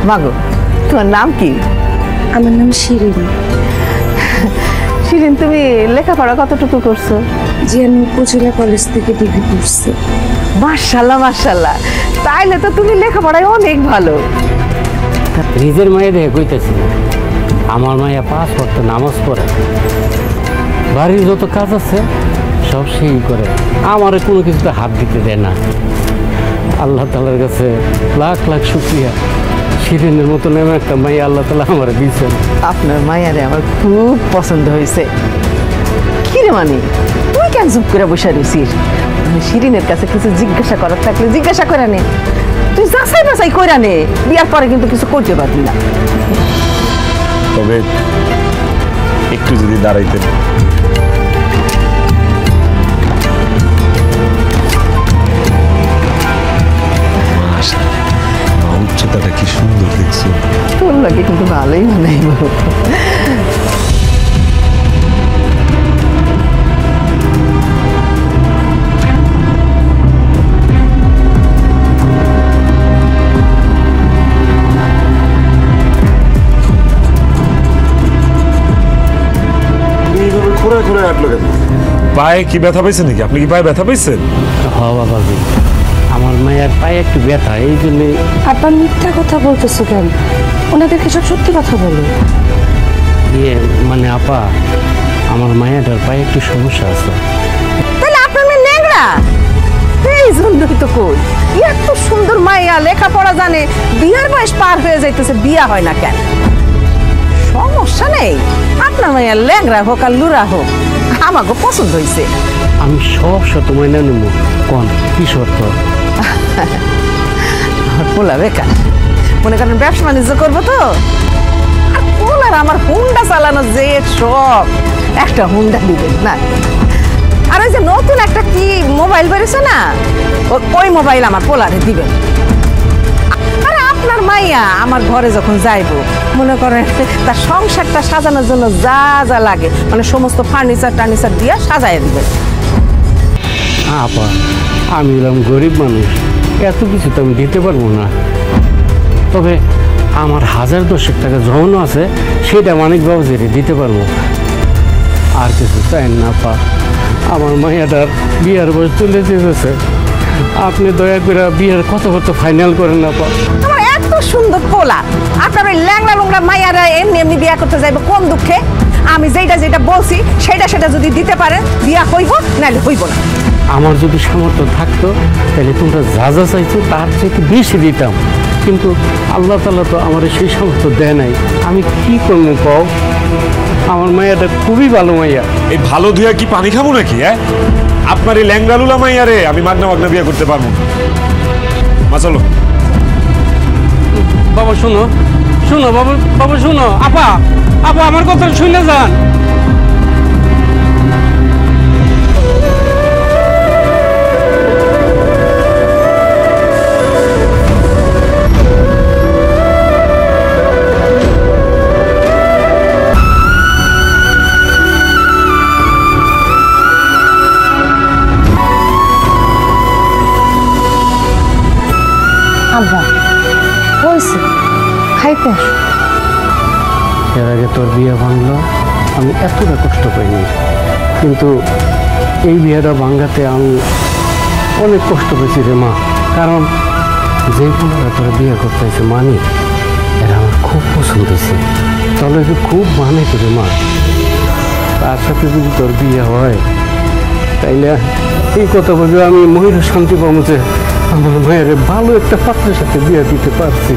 মাগো, তোমার নাম কি? আমার নাম শিরিন। শিরিন, তুমি লেখাপড়া কতটুকু করছো? জি, আমি উপজেলা কলেজ থেকে ডিগ্রি করছি। মাশাআল্লাহ মাশাআল্লাহ, তাইলে তো তুমি লেখাপড়ায় অনেক ভালো। নিজের মায়ে দেখে কইতেছি, আমার মায়া 5 ওয়াক্ত নামাজ পড়ে, বাড়ির যত কাজ আছে সব সেই করে, আমারে কোনো কিছুতে হাত দিতে দেয় না। আল্লাহ তাআলার কাছে লাখ লাখ শুকরিয়া, শিরিনের মতো এমন একটা মাইয়া আল্লাহ তাআলা আমার দিয়েছেন। আপনার মায়ারে আমার খুব পছন্দ হয়েছে। কি রে মানি, তুই কেন চুপ করে বসে রয়েছিস? শিরিনের কাছে কিছু জিজ্ঞাসা করার থাকলে জিজ্ঞাসা করে নে, তুই যাচাই বাছাই করে নে, বিয়ার পরে কিন্তু কিছু করতে পারবি না। তবে একটু যদি দাঁড়াইতেন। উচ্চতাটা কি সুন্দর দেখছো। তোর লাগে কিন্তু ভালোই বানাইব। পায়ে কি ব্যথা পাইছেন নাকি? আপনি কি পায়ে ব্যথা পাইছেন? হ বাবাজি, আমার মায়ের পায়ে একটু ব্যথা, এই জন্যে। আপা মিথ্যা কথা বলতেছো কেন? ওনাদেরকে সব সত্যি কথা বলো। ইয়ে মানে আপা, আমার মায়ের পায়ে একটু সমস্যা আছে। তাহলে আপনার মেয়ে ন্যাংরা? এই জন্যই তো কই, এত সুন্দর মাইয়া, লেখাপড়া জানে, বিয়ার বয়স পার হয়ে যাইতেছে, বিয়া হয় না কেন? সমস্যা নেই, আপনার মাইয়া ল্যাংরা হোক আর লুরা হোক, আমাকে পছন্দ হয়েছে। আমি সব শত মাইনা নেব, কোন কি শর্ত? আমার পোলা বেকার, মনে করেন ব্যবসা বাণিজ্য করবো তো, আর পোলার আমার হুন্ডা চালানো যে শখ, একটা হুন্ডা দিবেন না। আর ওই যে নতুন একটা কি মোবাইল বেরিয়েছে না, ওই মোবাইল আমার পোলারে দিবেন। আর আপনার মাইয়া আমার ঘরে যখন যাইবো, মনে করেন তার সংসারটা সাজানোর জন্য যা যা লাগে, মানে সমস্ত ফার্নিচার টার্নিচার দিয়ে সাজাই দিবেন। আপা, আমি হলাম গরিব মানুষ, এত কিছু তো আমি দিতে পারবো না। তবে আমার 1010 টাকা জমানো আছে, সেটা মানিক বাবুজিরে দিতে পারবো। আর কিছু চাই না আপা, আমার মাইয়াটার বিয়ার বয়স চলে যেতেছে, আপনি দয়া করে বিয়ার কত ফাইনাল করেন না আপা। আমার এত সুন্দর পোলা, আপনার ওই ল্যাংড়া লোংড়া মাইয়ারা এমনি এমনি বিয়া করতে যাইবো কোন দুঃখে? আমি যেটা বলছি সেটা যদি দিতে পারেন, বিয়া হইব, নাহলে হইব না। আমার যদি সামর্থ্য থাকতো তাহলে তোমরা যা যা চাইছো তার চেয়ে বেশি দিতাম, কিন্তু আল্লাহ তাআলা তো আমার সেই সামর্থ্য দেয় নাই। আমি কি করবো কও? আমার মাইয়াটা খুবই ভালো মাইয়া। এই ভালো ধুয়া কি পানি খাবো নাকি? আপনার এই ল্যাংড়ালুলা মাইয়ারে আমি মাগনা মাগনা বিয়ে করতে পারবো না। মা চলো। বাবা শোনো, বাবা শোনো, আপা আমার কথা শুনে যান। আব্বা হয়েছে, খাইতে আসো। এর আগে তোর বিয়ে ভাঙলো, আমি এতটা কষ্ট পাইনি, কিন্তু এই বিয়েটা ভাঙাতে আমি অনেক কষ্ট পেয়েছি রে মা। কারণ যে পুনরা তোর বিয়ে করতে হয়েছে মানি, এরা আমার খুব পছন্দ হয়েছে, তবে খুব মানে করে মা। তার সাথে যদি তোর বিয়ে হয়, তাইলে এই কথা বলবে আমি মহিলা শান্তি পাবো যে আমার মায়ের ভালো একটা পাত্রের সাথে বিয়ে দিতে পারছি।